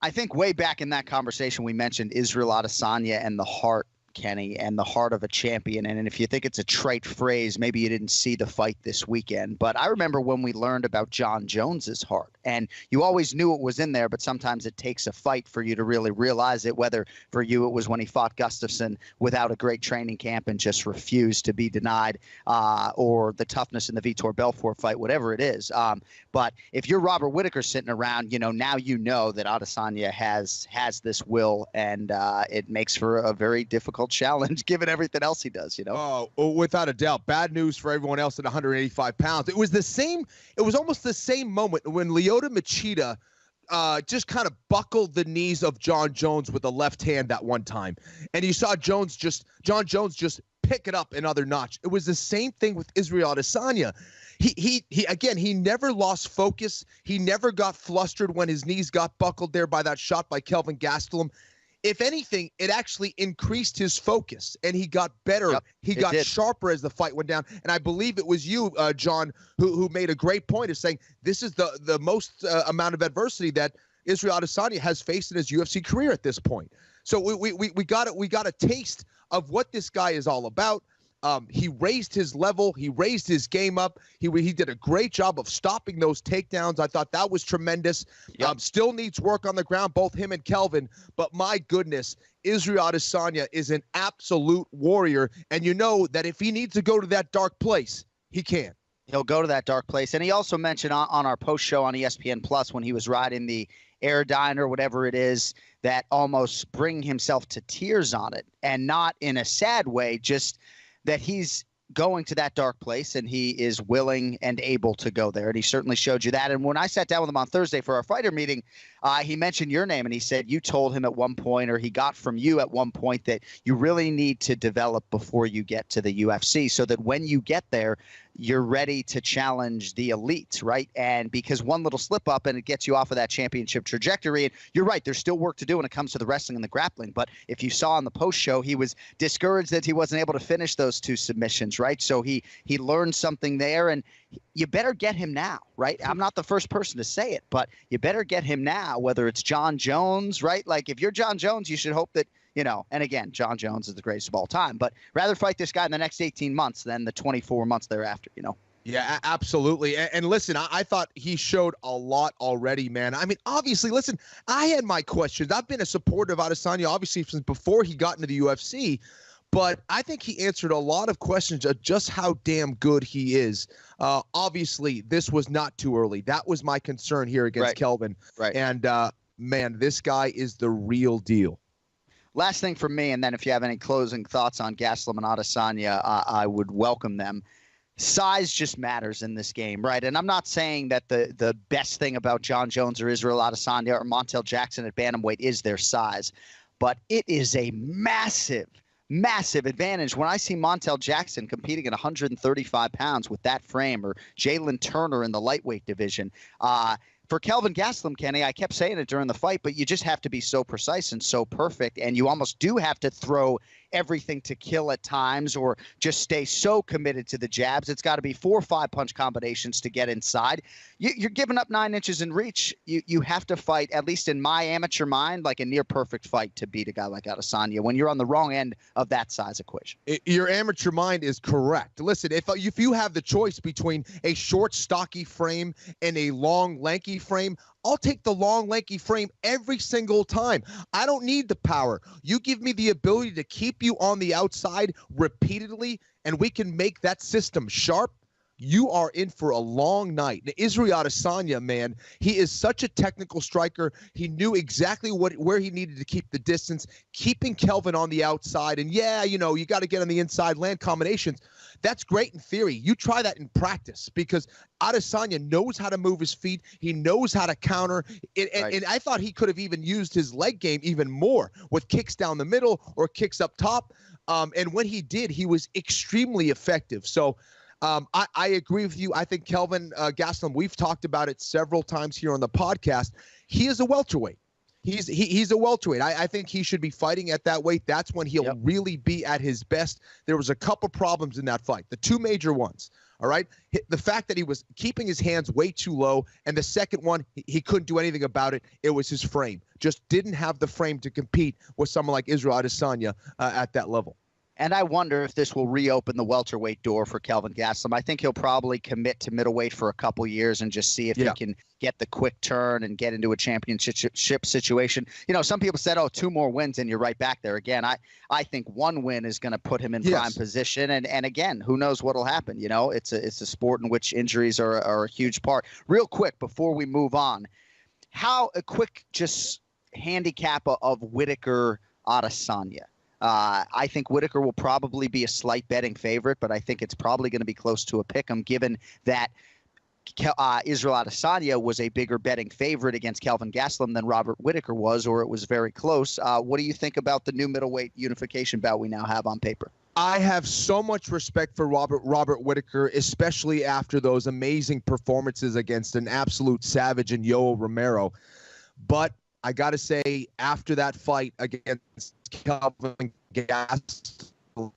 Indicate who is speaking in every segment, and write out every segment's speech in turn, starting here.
Speaker 1: I think way back in that conversation, we mentioned Israel Adesanya and the heart, Kenny, and the heart of a champion. And if you think it's a trite phrase, maybe you didn't see the fight this weekend. But I remember when we learned about John Jones's heart, and you always knew it was in there, but sometimes it takes a fight for you to really realize it, whether for you it was when he fought Gustafsson without a great training camp and just refused to be denied, or the toughness in the Vitor Belfort fight, whatever it is. But if you're Robert Whittaker sitting around, now you know that Adesanya has this will, and it makes for a very difficult challenge given everything else he does.
Speaker 2: Oh, without a doubt. Bad news for everyone else at 185 pounds. It was almost the same moment when Lyoto Machida just kind of buckled the knees of John Jones with the left hand that one time, and you saw John Jones just pick it up another notch. It was the same thing with Israel Adesanya. He never lost focus. He never got flustered when his knees got buckled there by that shot by Kelvin Gastelum. If anything, it actually increased his focus, and he got better.
Speaker 1: Yep,
Speaker 2: he got sharper as the fight went down. And I believe it was you, John, who made a great point of saying this is the most amount of adversity that Israel Adesanya has faced in his UFC career at this point. So we got a taste of what this guy is all about. He raised his level. He raised his game up. He did a great job of stopping those takedowns. I thought that was tremendous.
Speaker 1: Yep.
Speaker 2: Still needs work on the ground, both him and Kelvin. But my goodness, Israel Adesanya is an absolute warrior. And you know that if he needs to go to that dark place, he can.
Speaker 1: He'll go to that dark place. And he also mentioned on our post show on ESPN Plus when he was riding the Airdyne or whatever it is, that almost bringing himself to tears on it, and not in a sad way, just that he's going to that dark place and he is willing and able to go there. And he certainly showed you that. And when I sat down with him on Thursday for our fighter meeting, he mentioned your name, and he said you told him at one point, or he got from you at one point, that you really need to develop before you get to the UFC so that when you get there, you're ready to challenge the elites, right? And because one little slip up and it gets you off of that championship trajectory. And you're right, there's still work to do when it comes to the wrestling and the grappling. But if you saw on the post show, he was discouraged that he wasn't able to finish those two submissions, right? So he learned something there, and you better get him now, right? I'm not the first person to say it, but you better get him now, whether it's John Jones, right? Like if you're John Jones, you should hope that, and again, John Jones is the greatest of all time, but rather fight this guy in the next 18 months than the 24 months thereafter,
Speaker 2: Yeah, absolutely. And listen, I thought he showed a lot already, man. I mean, obviously, listen, I had my questions. I've been a supporter of Adesanya, obviously, since before he got into the UFC. But I think he answered a lot of questions of just how damn good he is. Obviously, this was not too early. That was my concern here against Kelvin.
Speaker 1: Right.
Speaker 2: And, man, this guy is the real deal.
Speaker 1: Last thing from me, and then if you have any closing thoughts on Gastelum and Adesanya, I would welcome them. Size just matters in this game, right? And I'm not saying that the best thing about John Jones or Israel Adesanya or Montel Jackson at bantamweight is their size, but it is a massive advantage when I see Montel Jackson competing at 135 pounds with that frame, or Jalen Turner in the lightweight division. For Kelvin Gastelum, Kenny, I kept saying it during the fight, but you just have to be so precise and so perfect, and you almost do have to throw everything to kill at times, or just stay so committed to the jabs. It's got to be 4 or 5 punch combinations to get inside. You're giving up 9 inches in reach. You have to fight, at least in my amateur mind, like a near perfect fight to beat a guy like Adesanya when you're on the wrong end of that size equation.
Speaker 2: Your amateur mind is correct. Listen, if you have the choice between a short, stocky frame and a long, lanky frame, I'll take the long, lanky frame every single time. I don't need the power. You give me the ability to keep you on the outside repeatedly, and we can make that system sharp. You are in for a long night. Now, Israel Adesanya, man, he is such a technical striker. He knew exactly where he needed to keep the distance, keeping Kelvin on the outside. And yeah, you got to get on the inside, land combinations. That's great in theory. You try that in practice, because Adesanya knows how to move his feet. He knows how to counter. And I thought he could have even used his leg game even more with kicks down the middle or kicks up top. And when he did, he was extremely effective. So I agree with you. I think Kelvin Gastelum, we've talked about it several times here on the podcast. He is a welterweight. He's a welterweight. I think he should be fighting at that weight. That's when he'll really be at his best. There was a couple problems in that fight. The two major ones. All right. The fact that he was keeping his hands way too low, and the second one, he couldn't do anything about it. It was his frame. Just didn't have the frame to compete with someone like Israel Adesanya at that level.
Speaker 1: And I wonder if this will reopen the welterweight door for Kelvin Gastelum. I think he'll probably commit to middleweight for a couple years and just see if he can get the quick turn and get into a championship situation. You know, some people said, 2 more wins and you're right back there again. I think 1 win is going to put him in prime position. And again, who knows what will happen? You know, it's a sport in which injuries are a huge part. Real quick, before we move on, how a quick just handicap of Whittaker Adesanya. I think Whittaker will probably be a slight betting favorite, but I think it's probably going to be close to a pick'em, given that Israel Adesanya was a bigger betting favorite against Kelvin Gastelum than Robert Whittaker was, or it was very close. What do you think about the new middleweight unification bout we now have on paper?
Speaker 2: I have so much respect for Robert Whittaker, especially after those amazing performances against an absolute savage in Yoel Romero. But I got to say, after that fight against Kelvin Gastelum,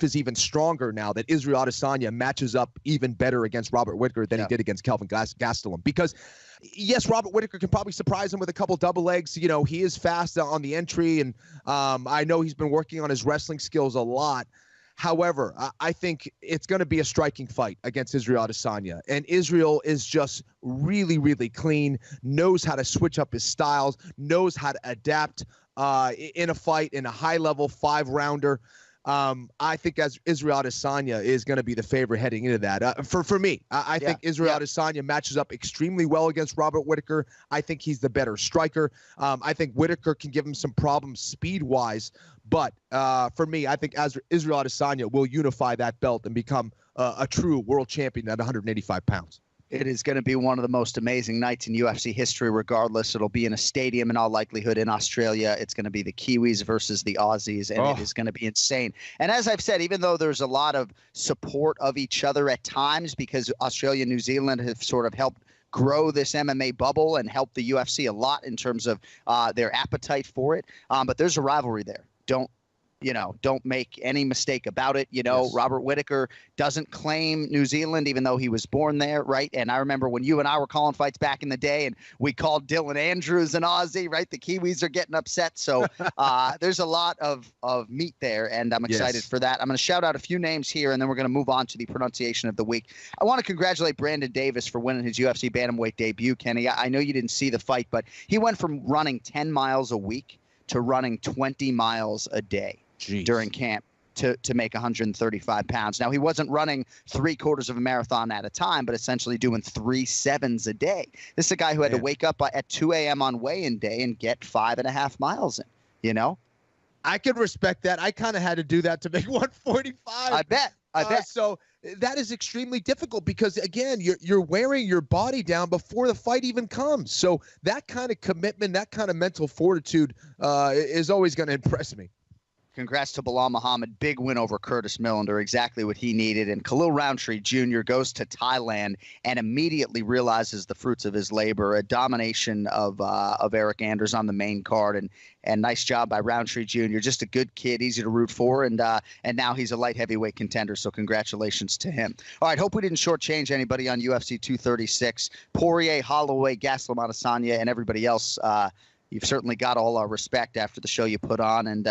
Speaker 2: is even stronger now that Israel Adesanya matches up even better against Robert Whittaker than he did against Kelvin Gastelum. Because, yes, Robert Whittaker can probably surprise him with a couple double legs. You know, he is fast on the entry, and I know he's been working on his wrestling skills a lot. However, I think it's going to be a striking fight against Israel Adesanya. And Israel is just really, really clean, knows how to switch up his styles, knows how to adapt in a fight, in a high-level 5-rounder. I think as Israel Adesanya is going to be the favorite heading into that. For me, I think Israel Adesanya matches up extremely well against Robert Whittaker. I think he's the better striker. I think Whittaker can give him some problems speed-wise. But for me, I think as Israel Adesanya will unify that belt and become a true world champion at 185 pounds.
Speaker 1: It is going to be one of the most amazing nights in UFC history, regardless. It'll be in a stadium in all likelihood in Australia. It's going to be the Kiwis versus the Aussies, and it is going to be insane. And as I've said, even though there's a lot of support of each other at times, because Australia and New Zealand have sort of helped grow this MMA bubble and help the UFC a lot in terms of their appetite for it. But there's a rivalry there. Don't make any mistake about it. Robert Whittaker doesn't claim New Zealand, even though he was born there, right? And I remember when you and I were calling fights back in the day, and we called Dylan Andrews an Aussie, right? The Kiwis are getting upset. So there's a lot of meat there, and I'm excited for that. I'm going to shout out a few names here, and then we're going to move on to the pronunciation of the week. I want to congratulate Brandon Davis for winning his UFC bantamweight debut, Kenny. I know you didn't see the fight, but he went from running 10 miles a week to running 20 miles a day.
Speaker 2: Jeez.
Speaker 1: During camp to make 135 pounds. Now, he wasn't running 3/4 of a marathon at a time, but essentially doing 3 7s a day. This is a guy who had to wake up at 2 a.m. on weigh-in day and get 5.5 miles in,
Speaker 2: I could respect that. I kind of had to do that to make 145.
Speaker 1: I bet.
Speaker 2: So that is extremely difficult because, again, you're wearing your body down before the fight even comes. So that kind of commitment, that kind of mental fortitude is always going to impress me.
Speaker 1: Congrats to Bilal Muhammad. Big win over Curtis Millender, exactly what he needed. And Khalil Roundtree Jr. goes to Thailand and immediately realizes the fruits of his labor, a domination of Eric Anders on the main card. And nice job by Roundtree Jr. Just a good kid, easy to root for. And now he's a light heavyweight contender, so congratulations to him. All right, hope we didn't shortchange anybody on UFC 236. Poirier, Holloway, Gastelum, Adesanya, and everybody else. You've certainly got all our respect after the show you put on. And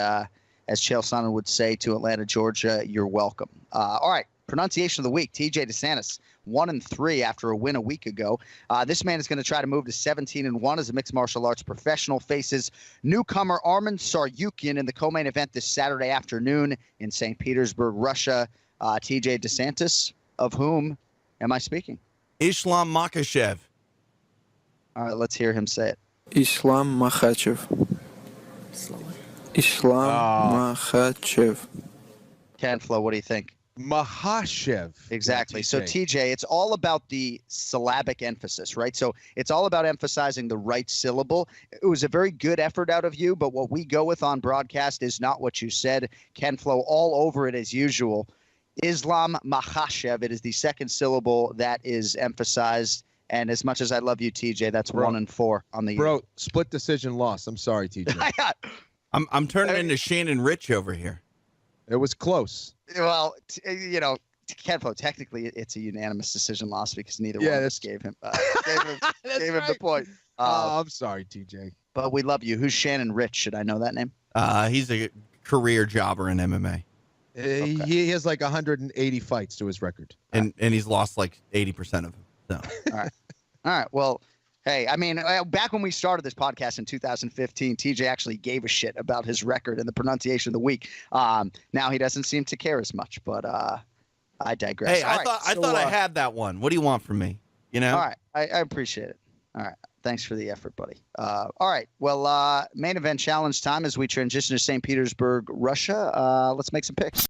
Speaker 1: as Chael Sonnen would say to Atlanta, Georgia, you're welcome. All right, pronunciation of the week, TJ DeSantis, 1-3 after a win a week ago. This man is going to try to move to 17-1 as a mixed martial arts professional, faces newcomer Arman Tsarukyan in the co-main event this Saturday afternoon in St. Petersburg, Russia. TJ DeSantis, of whom am I speaking?
Speaker 3: Islam Makhachev.
Speaker 1: All right, let's hear him say it.
Speaker 4: Islam Makhachev. Islam Makhachev.
Speaker 1: Ken Flo, what do you think?
Speaker 2: Makhachev.
Speaker 1: Exactly. So, TJ, it's all about the syllabic emphasis, right? So it's all about emphasizing the right syllable. It was a very good effort out of you, but what we go with on broadcast is not what you said. Ken Flo all over it as usual. Islam Makhachev. It is the second syllable that is emphasized. And as much as I love you, TJ, that's 1-4 on the year.
Speaker 2: Bro, split decision loss. I'm sorry, TJ.
Speaker 3: I'm turning into Shannon Rich over here.
Speaker 2: It was close.
Speaker 1: Well, Kenpo, technically, it's a unanimous decision loss because neither one of us gave him gave him the point.
Speaker 2: I'm sorry, TJ.
Speaker 1: But we love you. Who's Shannon Rich? Should I know that name?
Speaker 3: He's a career jobber in MMA.
Speaker 1: Okay.
Speaker 2: He has like 180 fights to his record.
Speaker 3: And he's lost like 80% of them. So.
Speaker 1: All right. Well, hey, I mean, back when we started this podcast in 2015, TJ actually gave a shit about his record and the pronunciation of the week. Now he doesn't seem to care as much, but I digress.
Speaker 3: Hey, I thought I had that one. What do you want from me? You know?
Speaker 1: All right. I appreciate it. All right. Thanks for the effort, buddy. All right. Well, main event challenge time as we transition to St. Petersburg, Russia. Let's make some picks.